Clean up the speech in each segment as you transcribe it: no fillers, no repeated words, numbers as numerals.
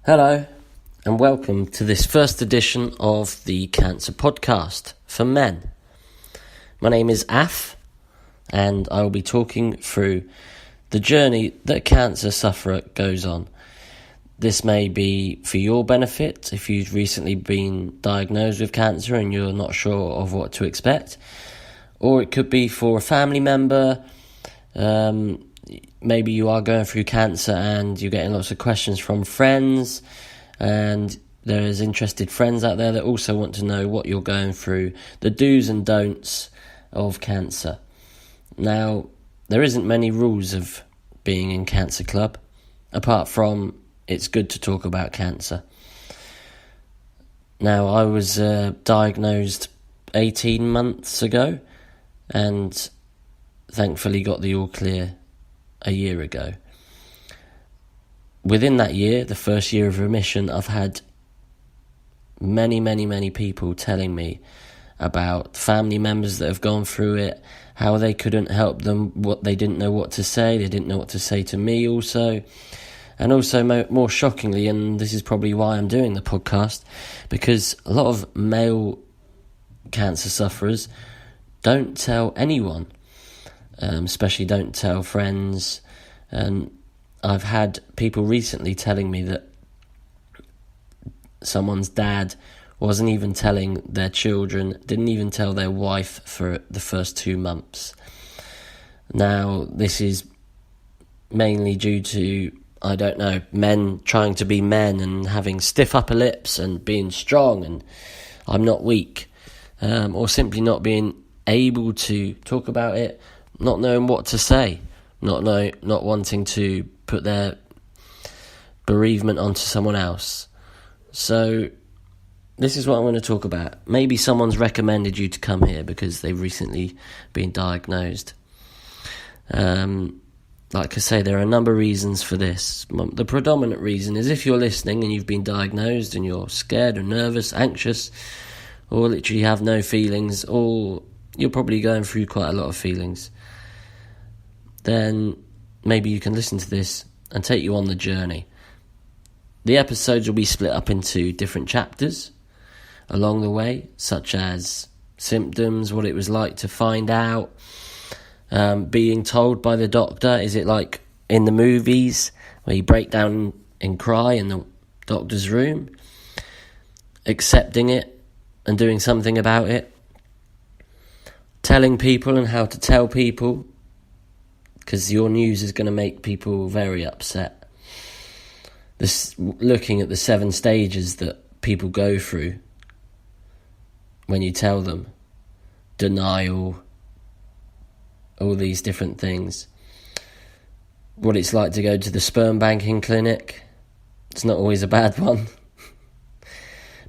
Hello, and welcome to this first edition of the Cancer Podcast for Men. My name is Af, and I will be talking through the journey that a cancer sufferer goes on. This may be for your benefit if you've recently been diagnosed with cancer and you're not sure of what to expect, or it could be for a family member. Maybe you are going through cancer and you're getting lots of questions from friends, and there is interested friends out there that also want to know what you're going through, the do's and don'ts of cancer. Now, there isn't many rules of being in Cancer Club, apart from it's good to talk about cancer. Now, I was diagnosed 18 months ago and thankfully got the all clear a year ago. Within that year, the first year of remission, I've had many people telling me about family members that have gone through it, how they couldn't help them, what they didn't know what to say, they didn't know what to say to me also. And also, more shockingly, and this is probably why I'm doing the podcast, because a lot of male cancer sufferers don't tell anyone. Especially don't tell friends. And I've had people recently telling me that someone's dad wasn't even telling their children, didn't even tell their wife for the first 2 months. Now, this is mainly due to, I don't know, men trying to be men and having stiff upper lips and being strong and I'm not weak, or simply not being able to talk about it, not knowing what to say, not wanting to put their bereavement onto someone else. So this is what I'm going to talk about. Maybe someone's recommended you to come here because they've recently been diagnosed. Like I say, there are a number of reasons for this. The predominant reason is if you're listening and you've been diagnosed and you're scared or nervous, anxious, or literally have no feelings, or you're probably going through quite a lot of feelings, then maybe you can listen to this and take you on the journey. The episodes will be split up into different chapters along the way, such as symptoms, what it was like to find out, being told by the doctor. Is it like in the movies where you break down and cry in the doctor's room? Accepting it and doing something about it. Telling people and how to tell people, because your news is going to make people very upset. Looking at the 7 stages that people go through when you tell them. Denial, all these different things. What it's like to go to the sperm banking clinic. It's not always a bad one.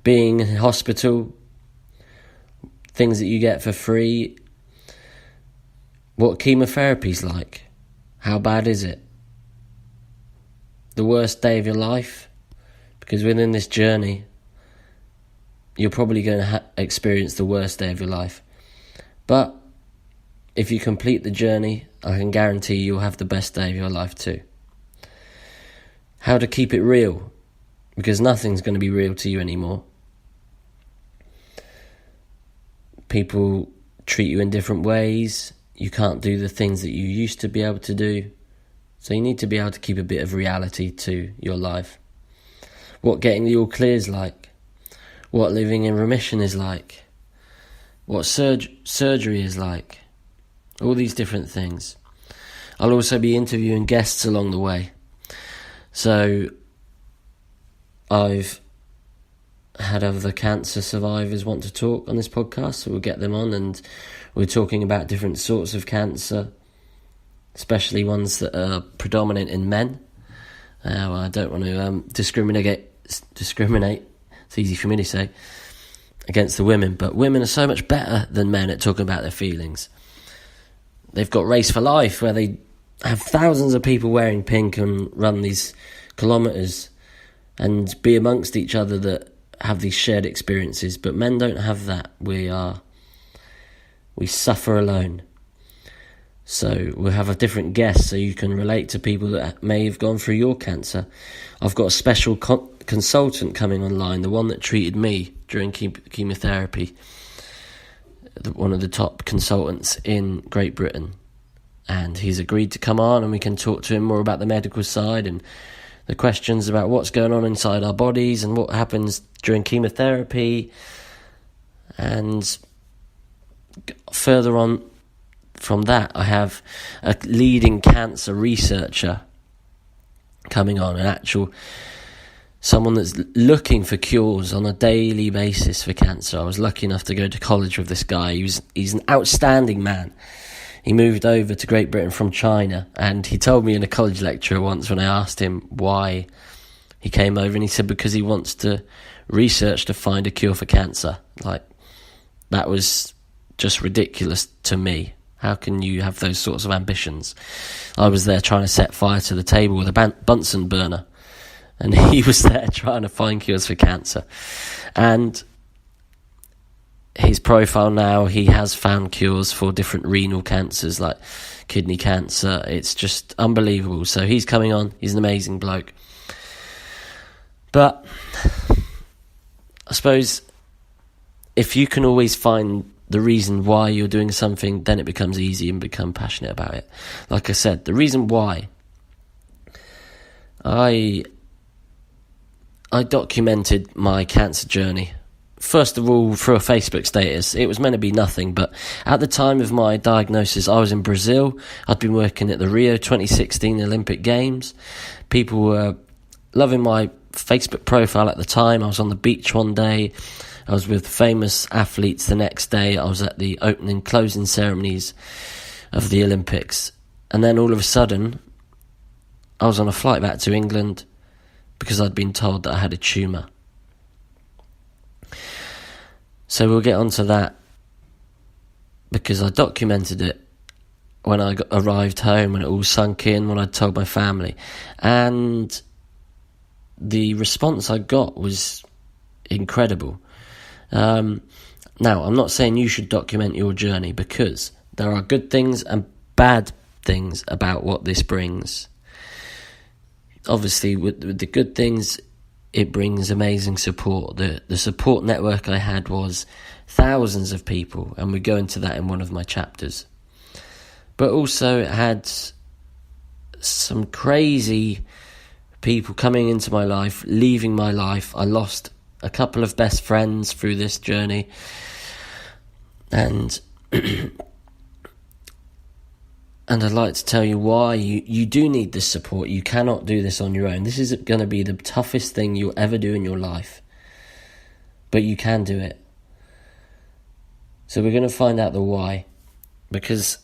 Being in hospital. Things that you get for free. What chemotherapy's like. How bad is it? The worst day of your life? Because within this journey, you're probably going to experience the worst day of your life. But if you complete the journey, I can guarantee you'll have the best day of your life too. How to keep it real? Because nothing's going to be real to you anymore. People treat you in different ways. You can't do the things that you used to be able to do. So you need to be able to keep a bit of reality to your life. What getting the all clear is like. What living in remission is like. What surgery is like. All these different things. I'll also be interviewing guests along the way. So I've had other cancer survivors want to talk on this podcast, so we'll get them on, and we're talking about different sorts of cancer, especially ones that are predominant in men. I don't want to discriminate, it's easy for me to say, against the women, but women are so much better than men at talking about their feelings. They've got Race for Life, where they have thousands of people wearing pink and run these kilometres and be amongst each other that have these shared experiences, but men don't have that. We suffer alone. So we'll have a different guest so you can relate to people that may have gone through your cancer. I've got a special consultant coming online, the one that treated me during chemotherapy, one of the top consultants in Great Britain. And he's agreed to come on, and we can talk to him more about the medical side and the questions about what's going on inside our bodies and what happens during chemotherapy. And further on from that, I have a leading cancer researcher coming on, someone that's looking for cures on a daily basis for cancer. I was lucky enough to go to college with this guy. He's an outstanding man. He moved over to Great Britain from China, and he told me in a college lecture once when I asked him why he came over, and he said because he wants to research to find a cure for cancer. Like, that was just ridiculous to me. How can you have those sorts of ambitions? I was there trying to set fire to the table with a Bunsen burner, and he was there trying to find cures for cancer. And his profile now, he has found cures for different renal cancers like kidney cancer. It's just unbelievable. So he's coming on. He's an amazing bloke. But I suppose if you can always find the reason why you're doing something, then it becomes easy and become passionate about it. Like I said, the reason why I documented my cancer journey, first of all, through a Facebook status. It was meant to be nothing, but at the time of my diagnosis, I was in Brazil. I'd been working at the Rio 2016 Olympic Games. People were loving my Facebook profile at the time. I was on the beach one day. I was with famous athletes the next day. I was at the opening, closing ceremonies of the Olympics. And then all of a sudden, I was on a flight back to England because I'd been told that I had a tumour. So we'll get onto that because I documented it when I arrived home, when it all sunk in, when I told my family. And the response I got was incredible. Now, I'm not saying you should document your journey, because there are good things and bad things about what this brings. Obviously, with the good things, it brings amazing support. The support network I had was thousands of people, and we go into that in one of my chapters. But also it had some crazy people coming into my life, leaving my life. I lost a couple of best friends through this journey, and and I'd like to tell you why you do need this support. You cannot do this on your own. This is going to be the toughest thing you'll ever do in your life, but you can do it. So we're going to find out the why, because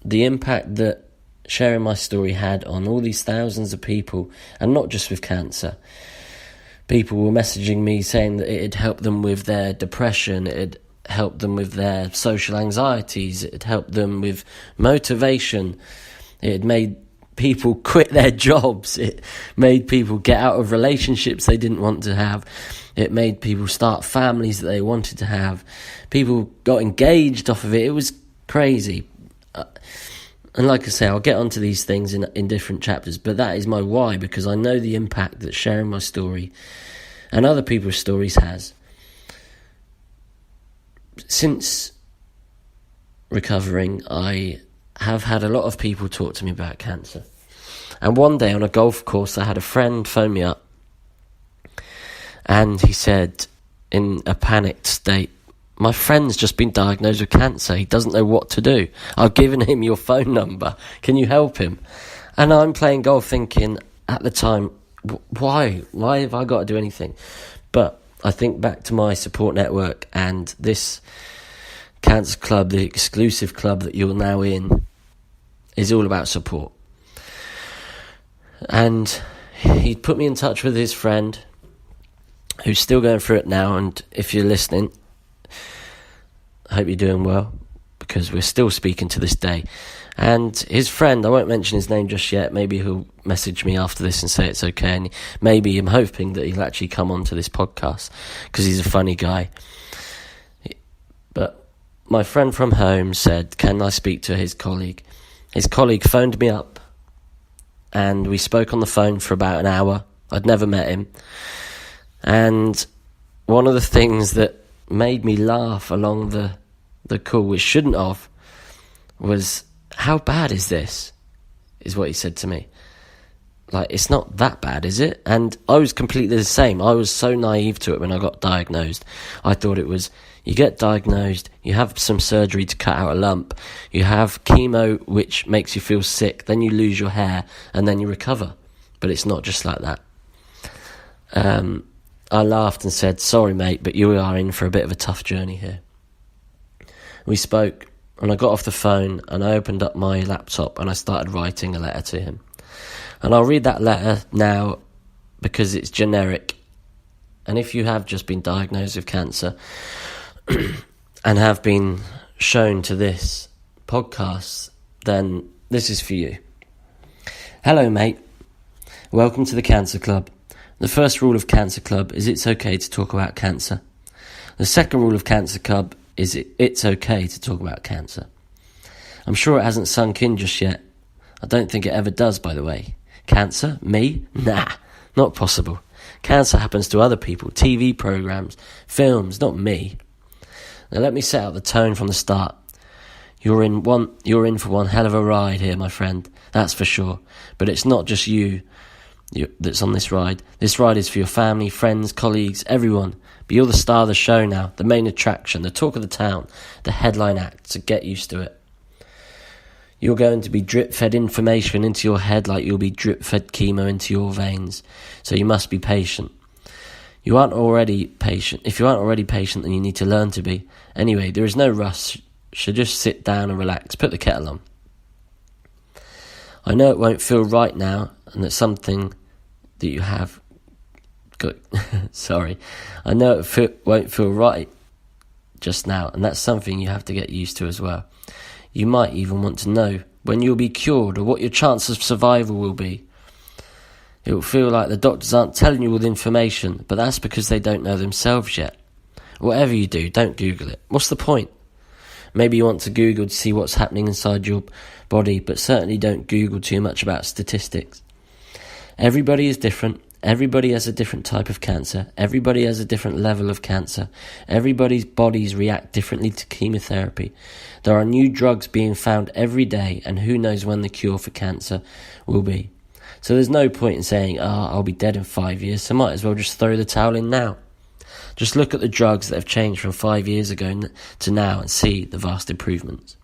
the impact that sharing my story had on all these thousands of people, and not just with cancer. People were messaging me saying that it had helped them with their depression, it had helped them with their social anxieties, it had helped them with motivation, it had made people quit their jobs, it made people get out of relationships they didn't want to have, it made people start families that they wanted to have, people got engaged off of it. It was crazy. And like I say, I'll get onto these things in different chapters, but that is my why, because I know the impact that sharing my story and other people's stories has. Since recovering, I have had a lot of people talk to me about cancer. And one day on a golf course, I had a friend phone me up, and he said, in a panicked state, "My friend's just been diagnosed with cancer. He doesn't know what to do. I've given him your phone number. Can you help him?" And I'm playing golf thinking at the time, why? Why have I got to do anything? But I think back to my support network, and this cancer club, the exclusive club that you're now in, is all about support. And he put me in touch with his friend, who's still going through it now. And if you're listening, I hope you're doing well, because we're still speaking to this day. And his friend, I won't mention his name just yet, maybe he'll message me after this and say it's okay, and maybe I'm hoping that he'll actually come onto this podcast, because he's a funny guy. But my friend from home said, can I speak to his colleague? His colleague phoned me up and we spoke on the phone for about an hour. I'd never met him. And one of the things that made me laugh along the call, which shouldn't have, was, how bad is this? Is what he said to me. Like, it's not that bad, is it? And I was completely the same. I was so naive to it when I got diagnosed. I thought it was, you get diagnosed, you have some surgery to cut out a lump, you have chemo which makes you feel sick, then you lose your hair, and then you recover. But it's not just like that. I laughed and said, sorry mate, but you are in for a bit of a tough journey here. We spoke, and I got off the phone, and I opened up my laptop, and I started writing a letter to him. And I'll read that letter now because it's generic. And if you have just been diagnosed with cancer and have been shown to this podcast, then this is for you. Hello, mate. Welcome to the Cancer Club. The first rule of Cancer Club is it's okay to talk about cancer. The second rule of Cancer Club is it's okay to talk about cancer. I'm sure it hasn't sunk in just yet. I don't think it ever does, by the way. Cancer? Me? Nah, not possible. Cancer happens to other people, TV programs, films, not me. Now let me set out the tone from the start. You're in for one hell of a ride here, my friend, that's for sure. But it's not just you that's on this ride. This ride is for your family, friends, colleagues, everyone. But you're the star of the show now, the main attraction, the talk of the town, the headline act, so get used to it. You're going to be drip-fed information into your head like you'll be drip-fed chemo into your veins. So you must be patient. You aren't already patient. If you aren't already patient, then you need to learn to be. Anyway, there is no rush. So just sit down and relax. Put the kettle on. I know it won't feel right now, and that's something that you have got. Sorry. I know it won't feel right just now, and that's something you have to get used to as well. You might even want to know when you'll be cured or what your chance of survival will be. It will feel like the doctors aren't telling you all the information, but that's because they don't know themselves yet. Whatever you do, don't Google it. What's the point? Maybe you want to Google to see what's happening inside your body, but certainly don't Google too much about statistics. Everybody is different. Everybody has a different type of cancer. Everybody has a different level of cancer. Everybody's bodies react differently to chemotherapy. There are new drugs being found every day, and who knows when the cure for cancer will be. So there's no point in saying, I'll be dead in 5 years, so might as well just throw the towel in now. Just look at the drugs that have changed from 5 years ago to now and see the vast improvements.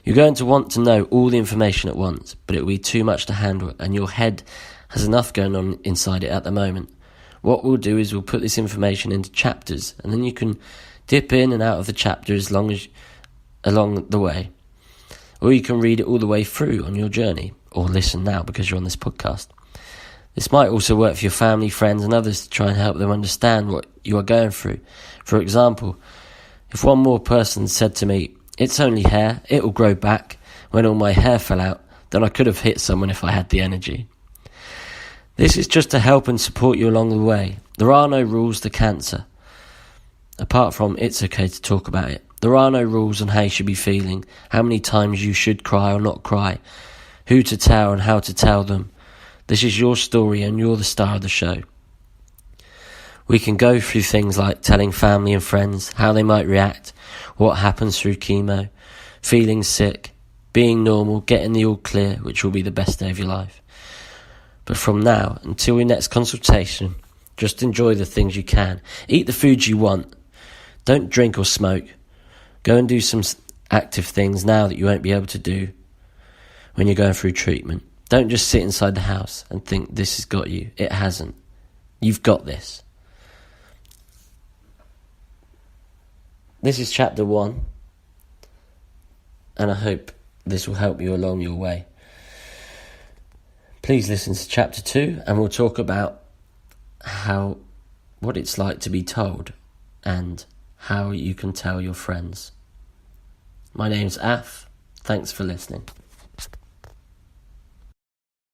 You're going to want to know all the information at once, but it will be too much to handle, and your head has enough going on inside it at the moment. What we'll do is we'll put this information into chapters, and then you can dip in and out of the chapters along the way. Or you can read it all the way through on your journey, or listen now because you're on this podcast. This might also work for your family, friends, and others to try and help them understand what you are going through. For example, if one more person said to me, it's only hair, it will grow back, when all my hair fell out, then I could have hit someone if I had the energy. This is just to help and support you along the way. There are no rules to cancer. Apart from it's okay to talk about it. There are no rules on how you should be feeling, how many times you should cry or not cry, who to tell and how to tell them. This is your story and you're the star of the show. We can go through things like telling family and friends how they might react, what happens through chemo, feeling sick, being normal, getting the all clear, which will be the best day of your life. But from now until your next consultation, just enjoy the things you can. Eat the foods you want. Don't drink or smoke. Go and do some active things now that you won't be able to do when you're going through treatment. Don't just sit inside the house and think this has got you. It hasn't. You've got this. This is chapter 1, and I hope this will help you along your way. Please listen to chapter 2, and we'll talk about what it's like to be told and how you can tell your friends. My name's Af. Thanks for listening.